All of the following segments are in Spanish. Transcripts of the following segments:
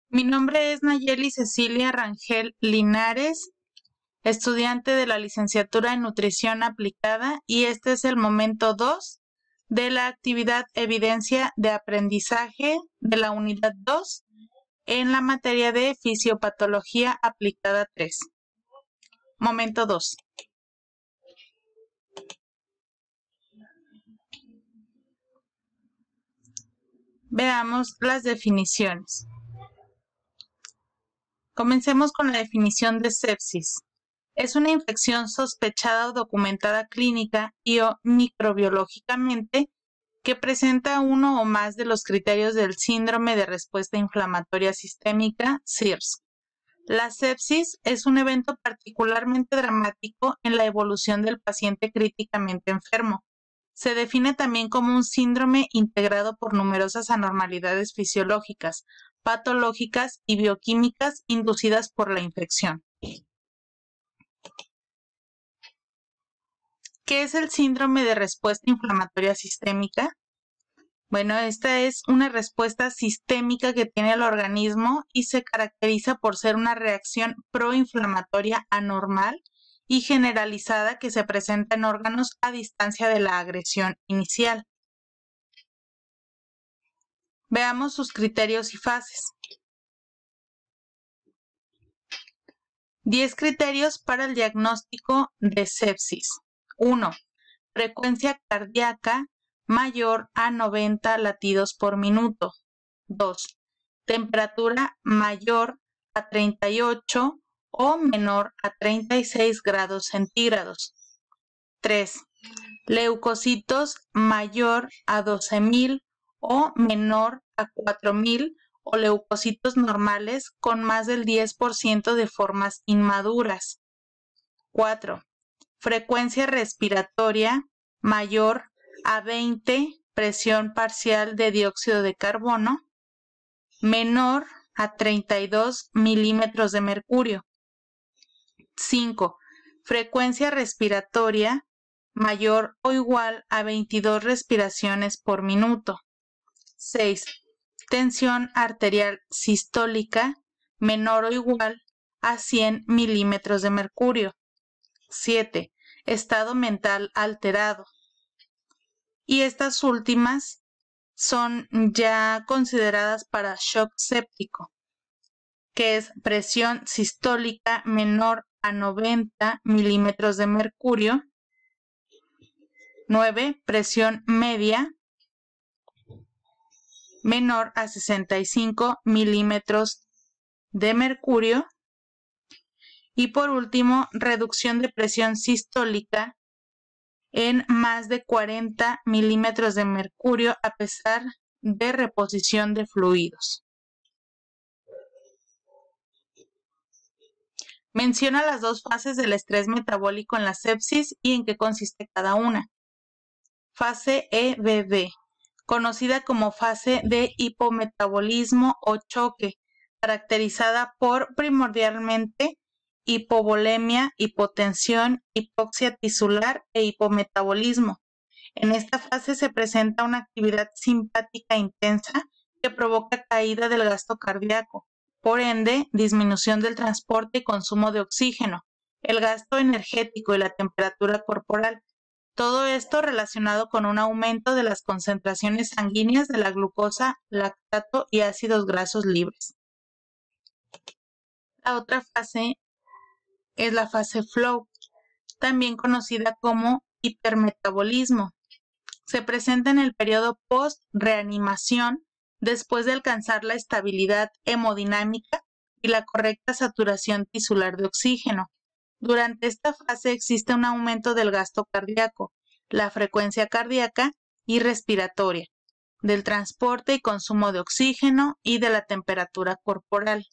Mi nombre es Nayeli Cecilia Rangel Linares, estudiante de la licenciatura en Nutrición Aplicada, y este es el momento 2 de la actividad Evidencia de Aprendizaje de la Unidad 2 en la materia de Fisiopatología Aplicada 3. Momento 2. Veamos las definiciones. Comencemos con la definición de sepsis. Es una infección sospechada o documentada clínica y o microbiológicamente que presenta uno o más de los criterios del síndrome de respuesta inflamatoria sistémica, SIRS. La sepsis es un evento particularmente dramático en la evolución del paciente críticamente enfermo. Se define también como un síndrome integrado por numerosas anormalidades fisiológicas, patológicas y bioquímicas inducidas por la infección. ¿Qué es el síndrome de respuesta inflamatoria sistémica? Bueno, esta es una respuesta sistémica que tiene el organismo y se caracteriza por ser una reacción proinflamatoria anormal y generalizada que se presenta en órganos a distancia de la agresión inicial. Veamos sus criterios y fases. 10 criterios para el diagnóstico de sepsis. 1. Frecuencia cardíaca mayor a 90 latidos por minuto. 2. Temperatura mayor a 38 o menor a 36 grados centígrados. 3. Leucocitos mayor a 12.000 o menor a 4.000 o leucocitos normales con más del 10% de formas inmaduras. 4. Frecuencia respiratoria mayor a 20, presión parcial de dióxido de carbono, menor a 32 milímetros de mercurio. 5. Frecuencia respiratoria mayor o igual a 22 respiraciones por minuto. 6. Tensión arterial sistólica menor o igual a 100 milímetros de mercurio. 7. Estado mental alterado. Y estas últimas son ya consideradas para shock séptico, que es presión sistólica menor a 90 milímetros de mercurio. 9. Presión media menor a 65 milímetros de mercurio. Y por último, reducción de presión sistólica en más de 40 milímetros de mercurio a pesar de reposición de fluidos. Menciona las dos fases del estrés metabólico en la sepsis y en qué consiste cada una. Fase EBB, conocida como fase de hipometabolismo o choque, caracterizada por primordialmente hipovolemia, hipotensión, hipoxia tisular e hipometabolismo. En esta fase se presenta una actividad simpática intensa que provoca caída del gasto cardíaco, por ende, disminución del transporte y consumo de oxígeno, el gasto energético y la temperatura corporal. Todo esto relacionado con un aumento de las concentraciones sanguíneas de la glucosa, lactato y ácidos grasos libres. La otra fase es la fase flow, también conocida como hipermetabolismo. Se presenta en el periodo post-reanimación después de alcanzar la estabilidad hemodinámica y la correcta saturación tisular de oxígeno. Durante esta fase existe un aumento del gasto cardíaco, la frecuencia cardíaca y respiratoria, del transporte y consumo de oxígeno y de la temperatura corporal.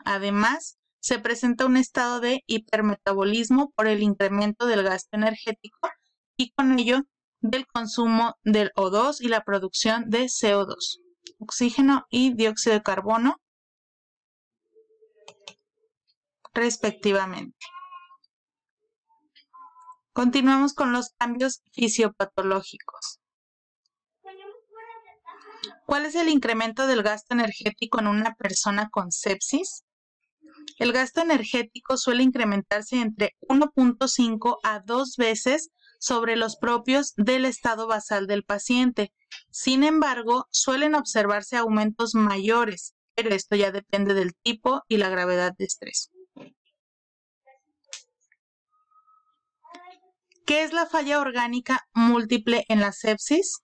Además, se presenta un estado de hipermetabolismo por el incremento del gasto energético y con ello del consumo del O2 y la producción de CO2, oxígeno y dióxido de carbono, respectivamente. Continuamos con los cambios fisiopatológicos. ¿Cuál es el incremento del gasto energético en una persona con sepsis? El gasto energético suele incrementarse entre 1.5 a 2 veces sobre los propios del estado basal del paciente. Sin embargo, suelen observarse aumentos mayores, pero esto ya depende del tipo y la gravedad de estrés. ¿Qué es la falla orgánica múltiple en la sepsis?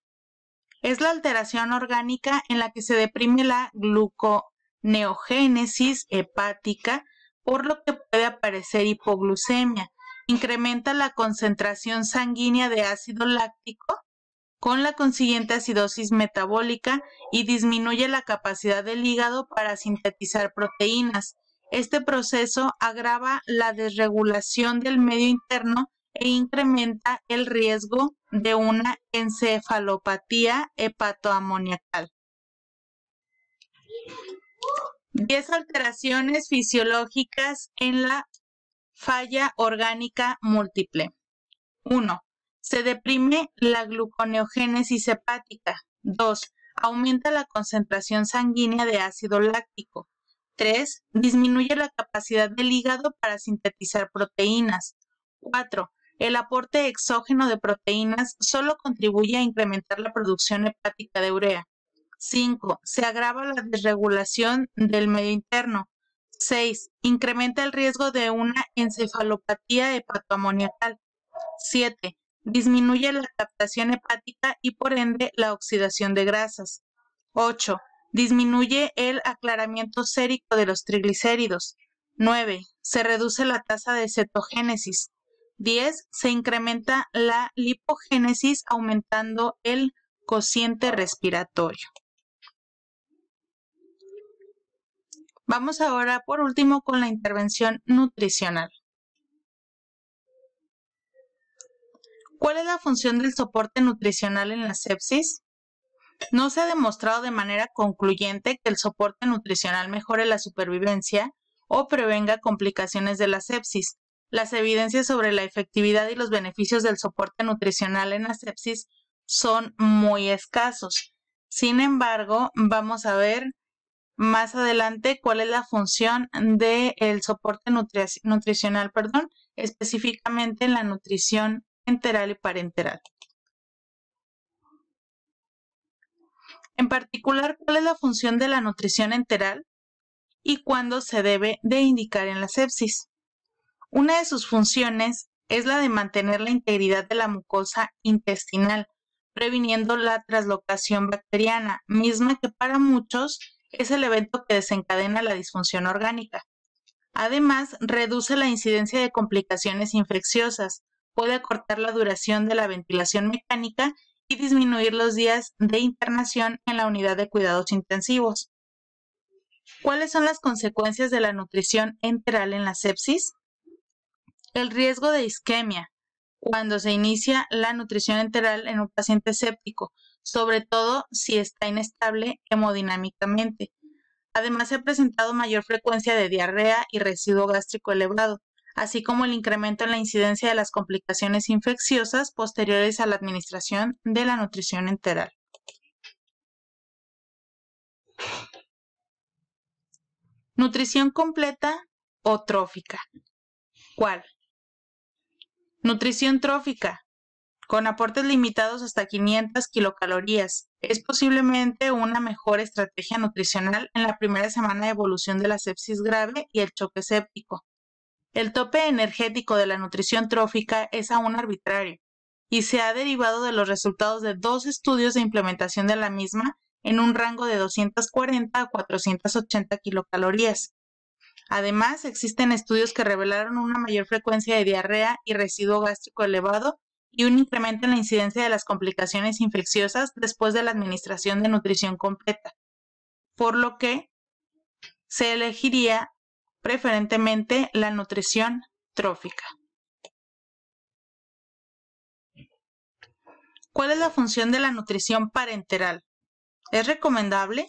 Es la alteración orgánica en la que se deprime la gluconeogénesis hepática, por lo que puede aparecer hipoglucemia. Incrementa la concentración sanguínea de ácido láctico con la consiguiente acidosis metabólica y disminuye la capacidad del hígado para sintetizar proteínas. Este proceso agrava la desregulación del medio interno e incrementa el riesgo de una encefalopatía hepatoamoniacal. 10 alteraciones fisiológicas en la falla orgánica múltiple. 1. Se deprime la gluconeogénesis hepática. 2. Aumenta la concentración sanguínea de ácido láctico. 3. Disminuye la capacidad del hígado para sintetizar proteínas. 4. El aporte exógeno de proteínas solo contribuye a incrementar la producción hepática de urea. 5. Se agrava la desregulación del medio interno. 6. Incrementa el riesgo de una encefalopatía hepatoamoniacal. 7. Disminuye la captación hepática y por ende la oxidación de grasas. 8. Disminuye el aclaramiento sérico de los triglicéridos. 9. Se reduce la tasa de cetogénesis. 10. Se incrementa la lipogénesis aumentando el cociente respiratorio. Vamos ahora por último con la intervención nutricional. ¿Cuál es la función del soporte nutricional en la sepsis? No se ha demostrado de manera concluyente que el soporte nutricional mejore la supervivencia o prevenga complicaciones de la sepsis. Las evidencias sobre la efectividad y los beneficios del soporte nutricional en la sepsis son muy escasos. Sin embargo, vamos a ver más adelante cuál es la función del soporte nutricional, específicamente en la nutrición enteral y parenteral. En particular, ¿cuál es la función de la nutrición enteral y cuándo se debe de indicar en la sepsis? Una de sus funciones es la de mantener la integridad de la mucosa intestinal, previniendo la translocación bacteriana, misma que para muchos es el evento que desencadena la disfunción orgánica. Además, reduce la incidencia de complicaciones infecciosas, puede acortar la duración de la ventilación mecánica y disminuir los días de internación en la unidad de cuidados intensivos. ¿Cuáles son las consecuencias de la nutrición enteral en la sepsis? El riesgo de isquemia cuando se inicia la nutrición enteral en un paciente séptico, sobre todo si está inestable hemodinámicamente. Además, se ha presentado mayor frecuencia de diarrea y residuo gástrico elevado, así como el incremento en la incidencia de las complicaciones infecciosas posteriores a la administración de la nutrición enteral. Nutrición completa o trófica. ¿Cuál? Nutrición trófica, con aportes limitados hasta 500 kilocalorías. Es posiblemente una mejor estrategia nutricional en la primera semana de evolución de la sepsis grave y el choque séptico. El tope energético de la nutrición trófica es aún arbitrario y se ha derivado de los resultados de 2 estudios de implementación de la misma en un rango de 240 a 480 kilocalorías. Además, existen estudios que revelaron una mayor frecuencia de diarrea y residuo gástrico elevado y un incremento en la incidencia de las complicaciones infecciosas después de la administración de nutrición completa, por lo que se elegiría preferentemente la nutrición trófica. ¿Cuál es la función de la nutrición parenteral? ¿Es recomendable?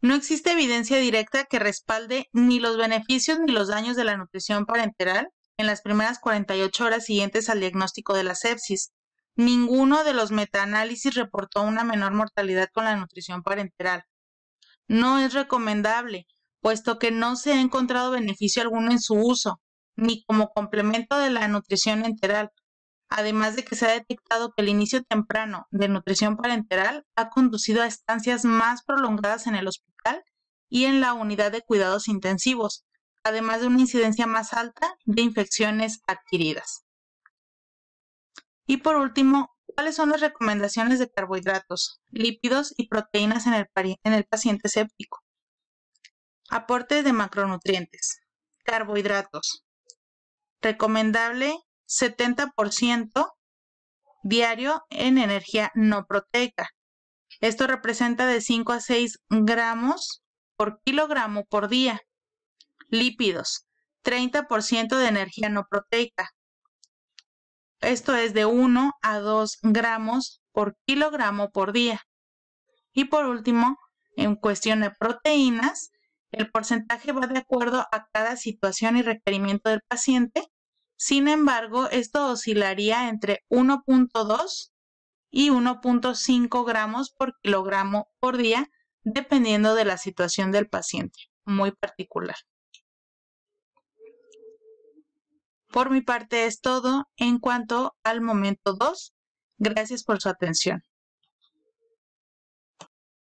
No existe evidencia directa que respalde ni los beneficios ni los daños de la nutrición parenteral en las primeras 48 horas siguientes al diagnóstico de la sepsis. Ninguno de los metaanálisis reportó una menor mortalidad con la nutrición parenteral. No es recomendable, puesto que no se ha encontrado beneficio alguno en su uso, ni como complemento de la nutrición enteral, además de que se ha detectado que el inicio temprano de nutrición parenteral ha conducido a estancias más prolongadas en el hospital y en la unidad de cuidados intensivos, además de una incidencia más alta de infecciones adquiridas. Y por último, ¿cuáles son las recomendaciones de carbohidratos, lípidos y proteínas en el paciente séptico? Aporte de macronutrientes. Carbohidratos. Recomendable 70% diario en energía no proteica. Esto representa de 5 a 6 gramos por kilogramo por día. Lípidos. 30% de energía no proteica. Esto es de 1 a 2 gramos por kilogramo por día. Y por último, en cuestión de proteínas, el porcentaje va de acuerdo a cada situación y requerimiento del paciente. Sin embargo, esto oscilaría entre 1.2 y 1.5 gramos por kilogramo por día, dependiendo de la situación del paciente, muy particular. Por mi parte es todo en cuanto al momento 2. Gracias por su atención.